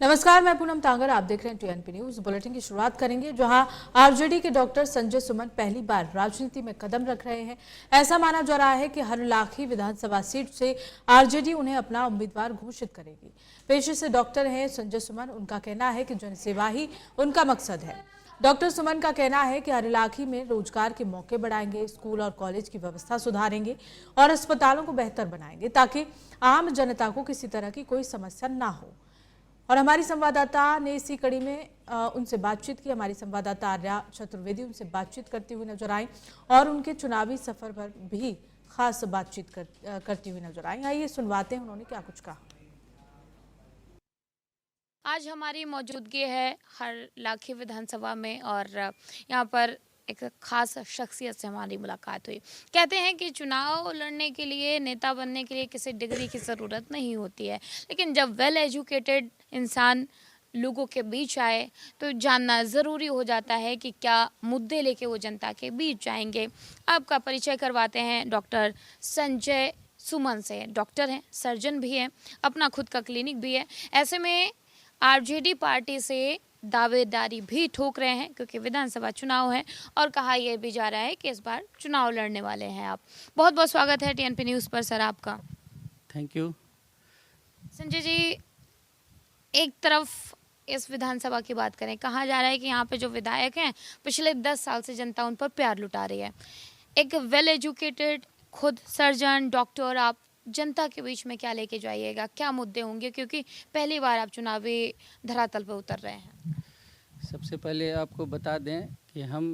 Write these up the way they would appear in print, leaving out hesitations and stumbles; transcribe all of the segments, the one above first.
नमस्कार, मैं पूनम तांगर। आप देख रहे हैं टीएनपी न्यूज। बुलेटिन की शुरुआत करेंगे जहां आरजेडी के डॉक्टर संजय सुमन पहली बार राजनीति में कदम रख रहे हैं। ऐसा माना जा रहा है कि हरलाखी विधानसभा सीट से आरजेडी उन्हें अपना उम्मीदवार घोषित करेगी। पेशे से डॉक्टर हैं संजय सुमन। उनका कहना है कि जनसेवा ही उनका मकसद है। डॉक्टर सुमन का कहना है कि हरलाखी में रोजगार के मौके बढ़ाएंगे, स्कूल और कॉलेज की व्यवस्था सुधारेंगे और अस्पतालों को बेहतर बनाएंगे ताकि आम जनता को किसी तरह की कोई समस्या ना हो। और हमारी संवाददाता ने इसी कड़ी में उनसे बातचीत की। हमारी संवाददाता आर्या चतुर्वेदी उनसे बातचीत करती हुई नजर आई और उनके चुनावी सफर पर भी खास बातचीत करती हुई नजर आई। आइए सुनवाते हैं उन्होंने क्या कुछ कहा। आज हमारी मौजूदगी है हरलाखी विधानसभा में और यहाँ पर एक खास शख्सियत से हमारी मुलाकात हुई। कहते हैं कि चुनाव लड़ने के लिए, नेता बनने के लिए किसी डिग्री की ज़रूरत नहीं होती है, लेकिन जब वेल एजुकेटेड इंसान लोगों के बीच आए तो जानना ज़रूरी हो जाता है कि क्या मुद्दे लेके वो जनता के बीच जाएंगे। आपका परिचय करवाते हैं डॉक्टर संजय सुमन से। डॉक्टर हैं, सर्जन भी हैं, अपना खुद का क्लिनिक भी है। ऐसे में आरजेडी पार्टी से दावेदारी भी ठोक रहे हैं क्योंकि विधानसभा चुनाव है और कहा यह भी जा रहा है कि इस बार चुनाव लड़ने वाले हैं आप। बहुत बहुत स्वागत है टीएनपी न्यूज़ पर सर आपका। Thank you. संजय जी, एक तरफ इस विधानसभा की बात करें, कहा जा रहा है कि यहाँ पे जो विधायक हैं पिछले 10 साल से जनता उन पर प्यार लुटा रही है। एक वेल एजुकेटेड खुद सर्जन डॉक्टर, आप जनता के बीच में क्या लेके जाइएगा, क्या मुद्दे होंगे, क्योंकि पहली बार आप चुनावी धरातल पर उतर रहे हैं। सबसे पहले आपको बता दें कि हम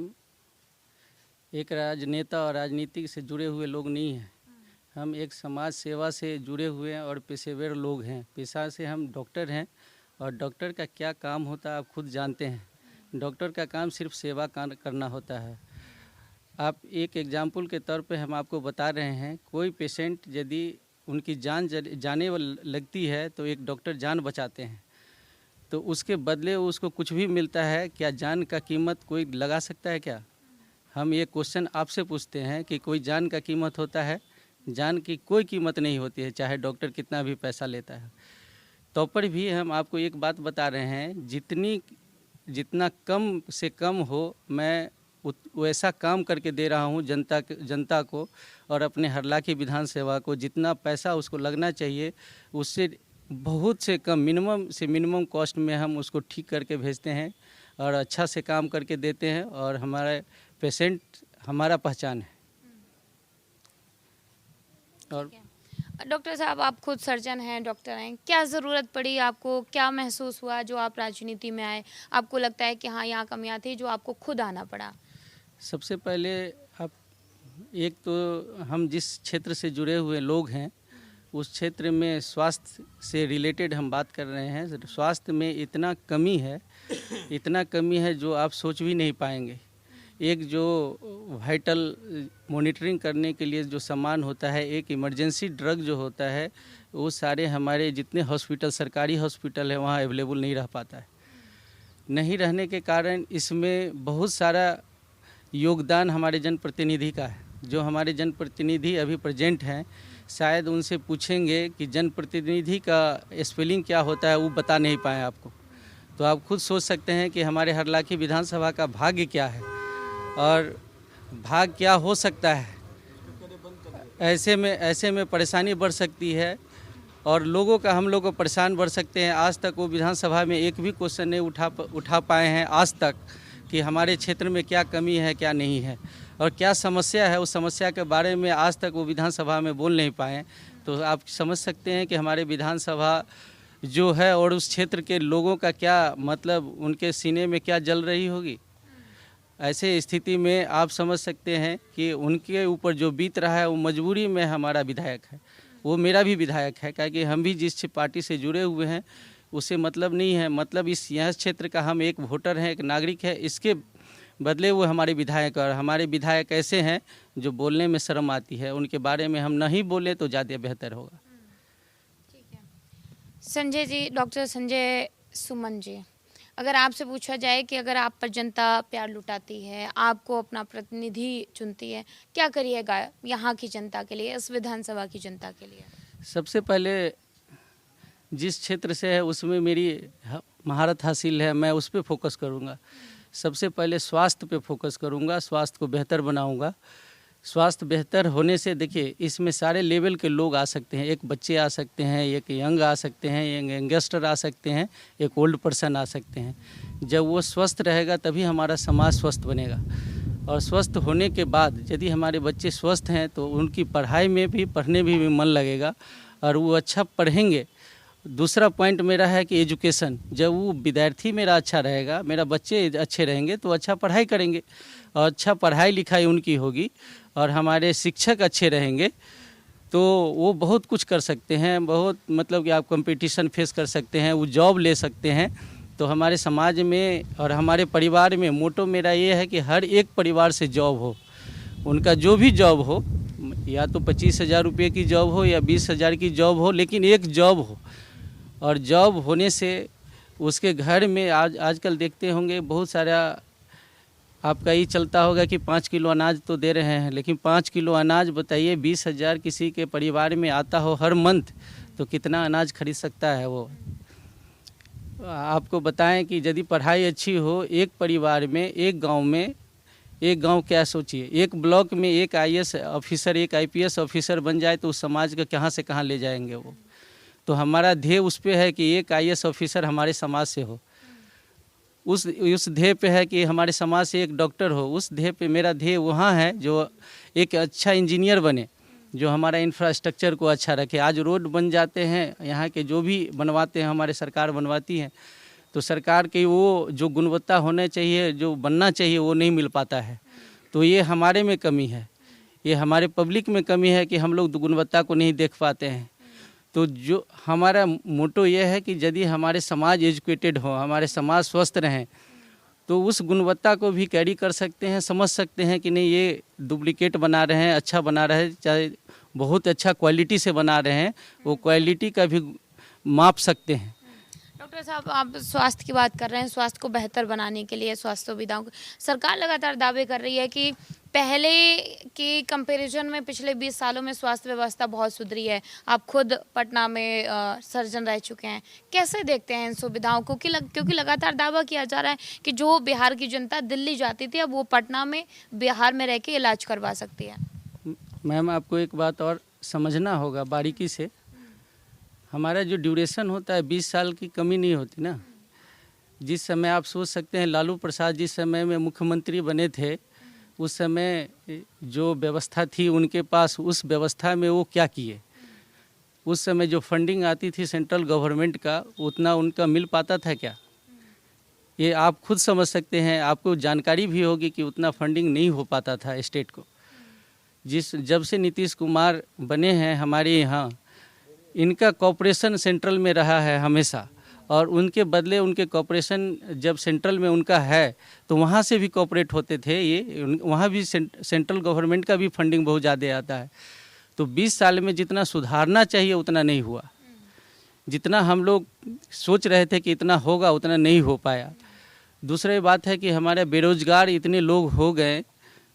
एक राजनेता और राजनीति से जुड़े हुए लोग नहीं हैं। हम एक समाज सेवा से जुड़े हुए हैं और पेशेवर लोग हैं। पेशा से हम डॉक्टर हैं और डॉक्टर का क्या काम होता है आप खुद जानते हैं। डॉक्टर का काम सिर्फ सेवा करना होता है। आप एक एग्जाम्पल के तौर पे हम आपको बता रहे हैं, कोई पेशेंट यदि उनकी जान जाने लगती है तो एक डॉक्टर जान बचाते हैं, तो उसके बदले उसको कुछ भी मिलता है। क्या जान का कीमत कोई लगा सकता है क्या? हम ये क्वेश्चन आपसे पूछते हैं कि कोई जान का कीमत होता है? जान की कोई कीमत नहीं होती है, चाहे डॉक्टर कितना भी पैसा लेता है। तो पर भी हम आपको एक बात बता रहे हैं, जितना कम से कम हो मैं वैसा काम करके दे रहा हूँ जनता को। और अपने हरलाखी विधानसभा को जितना पैसा उसको लगना चाहिए उससे बहुत से कम, मिनिमम से मिनिमम कॉस्ट में हम उसको ठीक करके भेजते हैं और अच्छा से काम करके देते हैं और हमारे पेशेंट हमारा पहचान है। और डॉक्टर साहब, आप खुद सर्जन हैं, डॉक्टर हैं, क्या ज़रूरत पड़ी आपको, क्या महसूस हुआ जो आप राजनीति में आए? आपको लगता है कि हाँ यहाँ कमियाँ थी जो आपको खुद आना पड़ा? सबसे पहले आप एक तो हम जिस क्षेत्र से जुड़े हुए लोग हैं उस क्षेत्र में स्वास्थ्य से रिलेटेड हम बात कर रहे हैं। स्वास्थ्य में इतना कमी है जो आप सोच भी नहीं पाएंगे। एक जो वाइटल मॉनिटरिंग करने के लिए जो सामान होता है, एक इमरजेंसी ड्रग जो होता है, वो सारे हमारे जितने हॉस्पिटल, सरकारी हॉस्पिटल है, वहाँ अवेलेबल नहीं रह पाता है। नहीं रहने के कारण इसमें बहुत सारा योगदान हमारे जनप्रतिनिधि का है। जो हमारे जनप्रतिनिधि अभी प्रेजेंट हैं, शायद उनसे पूछेंगे कि जनप्रतिनिधि का स्पेलिंग क्या होता है, वो बता नहीं पाए आपको। तो आप खुद सोच सकते हैं कि हमारे हरलाखी विधानसभा का भाग्य क्या है और भाग्य क्या हो सकता है। ऐसे में परेशानी बढ़ सकती है और लोगों का, हम लोग को परेशान बढ़ सकते हैं। आज तक वो विधानसभा में एक भी क्वेश्चन नहीं उठा पाए हैं आज तक कि हमारे क्षेत्र में क्या कमी है, क्या नहीं है और क्या समस्या है। उस समस्या के बारे में आज तक वो विधानसभा में बोल नहीं पाए। तो आप समझ सकते हैं कि हमारे विधानसभा जो है और उस क्षेत्र के लोगों का क्या, मतलब उनके सीने में क्या जल रही होगी। ऐसे स्थिति में आप समझ सकते हैं कि उनके ऊपर जो बीत रहा है वो मजबूरी में हमारा विधायक है, वो मेरा भी विधायक है, क्योंकि हम भी जिस पार्टी से जुड़े हुए हैं उससे मतलब नहीं है। मतलब यह क्षेत्र का हम एक वोटर हैं, एक नागरिक है, इसके बदले वो हमारे विधायक। और हमारे विधायक ऐसे हैं जो बोलने में शर्म आती है, उनके बारे में हम नहीं बोले तो ज़्यादा बेहतर होगा। ठीक है संजय जी, डॉक्टर संजय सुमन जी, अगर आपसे पूछा जाए कि अगर आप पर जनता प्यार लुटाती है, आपको अपना प्रतिनिधि चुनती है, क्या करिएगा यहाँ की जनता के लिए, इस विधानसभा की जनता के लिए? सबसे पहले जिस क्षेत्र से है उसमें मेरी महारत हासिल है, मैं उस पर फोकस करूँगा। सबसे पहले स्वास्थ्य पे फोकस करूँगा, स्वास्थ्य को बेहतर बनाऊँगा। स्वास्थ्य बेहतर होने से देखिए इसमें सारे लेवल के लोग आ सकते हैं, एक बच्चे आ सकते हैं, एक यंग आ सकते हैं, एक यंगस्टर आ सकते हैं, एक ओल्ड पर्सन आ सकते हैं। जब वो स्वस्थ रहेगा तभी हमारा समाज स्वस्थ बनेगा। और स्वस्थ होने के बाद यदि हमारे बच्चे स्वस्थ हैं तो उनकी पढ़ाई में भी, पढ़ने में भी मन लगेगा और वो अच्छा पढ़ेंगे। दूसरा पॉइंट मेरा है कि एजुकेशन, जब वो विद्यार्थी मेरा अच्छा रहेगा, मेरा बच्चे अच्छे रहेंगे तो अच्छा पढ़ाई करेंगे और अच्छा पढ़ाई लिखाई उनकी होगी और हमारे शिक्षक अच्छे रहेंगे तो वो बहुत कुछ कर सकते हैं। बहुत मतलब कि आप कंपटीशन फेस कर सकते हैं, वो जॉब ले सकते हैं। तो हमारे समाज में और हमारे परिवार में मोटो मेरा ये है कि हर एक परिवार से जॉब हो, उनका जो भी जॉब हो, या तो 25,000 रुपये की जॉब हो या 20,000 की जॉब हो, लेकिन एक जॉब हो। और जॉब होने से उसके घर में आजकल देखते होंगे बहुत सारा आपका ये चलता होगा कि 5 किलो अनाज तो दे रहे हैं, लेकिन 5 किलो अनाज बताइए 20,000 किसी के परिवार में आता हो हर मंथ तो कितना अनाज खरीद सकता है वो। आपको बताएं कि यदि पढ़ाई अच्छी हो, एक परिवार में, एक गांव क्या सोचिए, एक ब्लॉक में एक IAS ऑफिसर, एक IPS ऑफिसर बन जाए तो उस समाज का कहाँ से कहाँ ले जाएंगे वो। तो हमारा ध्येय उस पे है कि एक IAS ऑफिसर हमारे समाज से हो, उस ध्येय पे है कि हमारे समाज से एक डॉक्टर हो, उस ध्येय पे मेरा ध्येय वहाँ है जो एक अच्छा इंजीनियर बने, जो हमारा इंफ्रास्ट्रक्चर को अच्छा रखे। आज रोड बन जाते हैं, यहाँ के जो भी बनवाते हैं हमारे सरकार बनवाती है, तो सरकार की वो जो गुणवत्ता होना चाहिए, जो बनना चाहिए वो नहीं मिल पाता है। तो ये हमारे में कमी है, ये हमारे पब्लिक में कमी है कि हम लोग गुणवत्ता को नहीं देख पाते हैं। तो जो हमारा मोटो ये है कि यदि हमारे समाज एजुकेटेड हो, हमारे समाज स्वस्थ रहें, तो उस गुणवत्ता को भी कैरी कर सकते हैं, समझ सकते हैं कि नहीं ये डुप्लीकेट बना रहे हैं, अच्छा बना रहे हैं, चाहे बहुत अच्छा क्वालिटी से बना रहे हैं, वो क्वालिटी का भी माप सकते हैं। डॉक्टर साहब, आप स्वास्थ्य की बात कर रहे हैं, स्वास्थ्य को बेहतर बनाने के लिए स्वास्थ्य सुविधाओं को सरकार लगातार दावे कर रही है कि पहले के कंपैरिजन में पिछले 20 सालों में स्वास्थ्य व्यवस्था बहुत सुधरी है। आप खुद पटना में सर्जन रह चुके हैं, कैसे देखते हैं इन सुविधाओं को? क्योंकि लगातार दावा किया जा रहा है कि जो बिहार की जनता दिल्ली जाती थी अब वो पटना में, बिहार में रह के इलाज करवा सकती है। मैम, आपको एक बात और समझना होगा बारीकी से, हमारा जो ड्यूरेशन होता है 20 साल की कमी नहीं होती ना। जिस समय आप सोच सकते हैं लालू प्रसाद जिस समय में मुख्यमंत्री बने थे, उस समय जो व्यवस्था थी उनके पास, उस व्यवस्था में वो क्या किए। उस समय जो फंडिंग आती थी सेंट्रल गवर्नमेंट का, उतना उनका मिल पाता था क्या? ये आप खुद समझ सकते हैं, आपको जानकारी भी होगी कि उतना फंडिंग नहीं हो पाता था स्टेट को। जब से नीतीश कुमार बने हैं हमारे यहाँ, इनका कॉपरेशन सेंट्रल में रहा है हमेशा, और उनके बदले उनके कॉपरेशन जब सेंट्रल में उनका है तो वहाँ से भी कॉपरेट होते थे। ये वहाँ भी सेंट्रल गवर्नमेंट का भी फंडिंग बहुत ज़्यादा आता है। तो 20 साल में जितना सुधारना चाहिए उतना नहीं हुआ, जितना हम लोग सोच रहे थे कि इतना होगा उतना नहीं हो पाया। दूसरी बात है कि हमारे बेरोजगार इतने लोग हो गए,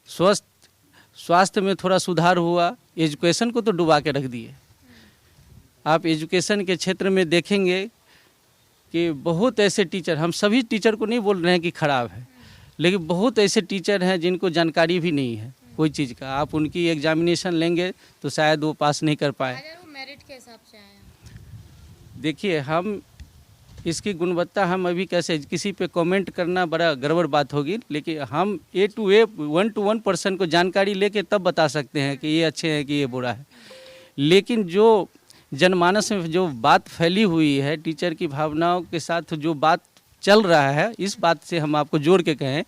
स्वास्थ्य में थोड़ा सुधार हुआ, एजुकेशन को तो डुबा के रख दिए। आप एजुकेशन के क्षेत्र में देखेंगे कि बहुत ऐसे टीचर, हम सभी टीचर को नहीं बोल रहे हैं कि खराब है, लेकिन बहुत ऐसे टीचर हैं जिनको जानकारी भी नहीं है कोई चीज़ का। आप उनकी एग्जामिनेशन लेंगे तो शायद वो पास नहीं कर पाए। अगर वो मेरिट के हिसाब से आए। देखिए, हम इसकी गुणवत्ता हम अभी कैसे किसी पे कमेंट करना बड़ा गड़बड़ बात होगी, लेकिन हम A to A 1 to 1 person को जानकारी लेके तब बता सकते हैं कि ये अच्छे हैं कि ये बुरा है। लेकिन जो जनमानस में जो बात फैली हुई है, टीचर की भावनाओं के साथ जो बात चल रहा है, इस बात से हम आपको जोड़ के कहें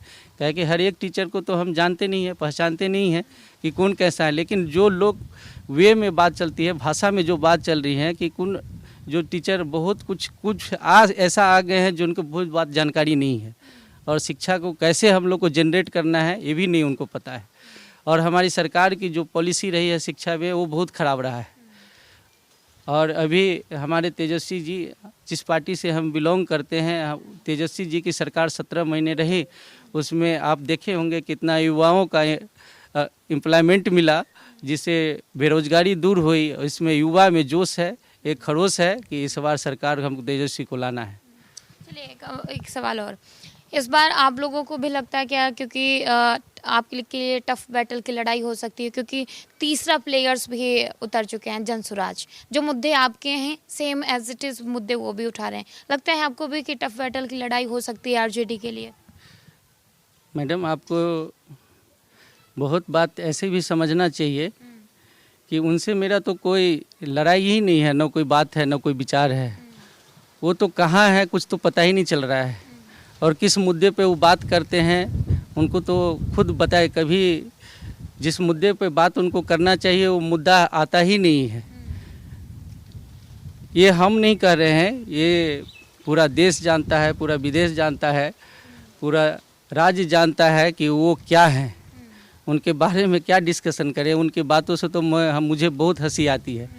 कि हर एक टीचर को तो हम जानते नहीं हैं, पहचानते नहीं हैं कि कौन कैसा है, लेकिन जो लोग वे में बात चलती है, भाषा में जो बात चल रही है कि कौन जो टीचर बहुत कुछ आज ऐसा आ गए हैं जो उनको बहुत बात जानकारी नहीं है, और शिक्षा को कैसे हम लोग को जनरेट करना है ये भी नहीं उनको पता है। और हमारी सरकार की जो पॉलिसी रही है शिक्षा में वो बहुत ख़राब रहा है। और अभी हमारे तेजस्वी जी, जिस पार्टी से हम बिलोंग करते हैं, तेजस्वी जी की सरकार 17 महीने रही, उसमें आप देखे होंगे कितना युवाओं का एम्प्लॉयमेंट मिला, जिससे बेरोजगारी दूर हुई। इसमें युवा में जोश है, एक खरोश है कि इस बार सरकार हमको तेजस्वी को लाना है। चलिए एक सवाल और, इस बार आप लोगों को भी लगता है क्या, क्योंकि आपके लिए टफ बैटल की लड़ाई हो सकती है, क्योंकि तीसरा प्लेयर्स भी उतर चुके हैं, जनसुराज, जो मुद्दे आपके हैं सेम एज इट इज़ मुद्दे वो भी उठा रहे हैं, लगता है आपको भी कि टफ बैटल की लड़ाई हो सकती है आरजेडी के लिए? मैडम, आपको बहुत बात ऐसे भी समझना चाहिए कि उनसे मेरा तो कोई लड़ाई ही नहीं है, न कोई बात है, न कोई विचार है। वो तो कहाँ है कुछ तो पता ही नहीं चल रहा है, और किस मुद्दे पे वो बात करते हैं उनको तो खुद बताए। कभी जिस मुद्दे पे बात उनको करना चाहिए वो मुद्दा आता ही नहीं है। ये हम नहीं कह रहे हैं, ये पूरा देश जानता है, पूरा विदेश जानता है, पूरा राज्य जानता है कि वो क्या हैं, उनके बारे में क्या डिस्कशन करें। उनकी बातों से तो मुझे बहुत हंसी आती है।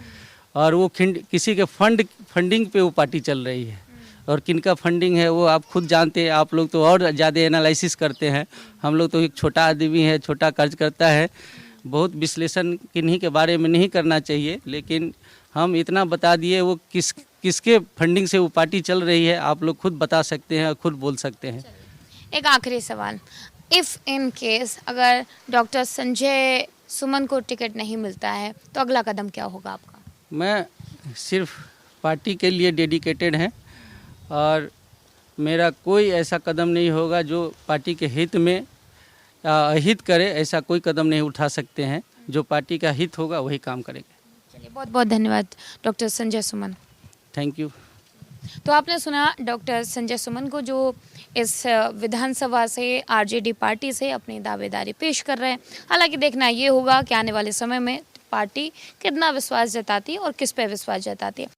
और वो किसी के फंडिंग पे वो पार्टी चल रही है, और किनका फंडिंग है वो आप खुद जानते हैं। आप लोग तो और ज़्यादा एनालिसिस करते हैं, हम लोग तो एक छोटा आदमी है, छोटा कार्य करता है, बहुत विश्लेषण किन्हीं के बारे में नहीं करना चाहिए। लेकिन हम इतना बता दिए वो किसके फंडिंग से वो पार्टी चल रही है, आप लोग खुद बता सकते हैं और खुद बोल सकते हैं। एक आखिरी सवाल, इफ़ इन केस अगर डॉक्टर संजय सुमन को टिकट नहीं मिलता है तो अगला कदम क्या होगा आपका? मैं सिर्फ पार्टी के लिए डेडिकेटेड हैं, और मेरा कोई ऐसा कदम नहीं होगा जो पार्टी के हित में अहित करे। ऐसा कोई कदम नहीं उठा सकते हैं, जो पार्टी का हित होगा वही काम करेंगे। चलिए, बहुत बहुत धन्यवाद doctor Sanjay Suman. Thank you. तो आपने सुना डॉक्टर संजय सुमन को, जो इस विधानसभा से आरजेडी पार्टी से अपनी दावेदारी पेश कर रहे हैं। हालांकि देखना ये होगा कि आने वाले समय में पार्टी कितना विश्वास जताती है और किस पे विश्वास जताती है।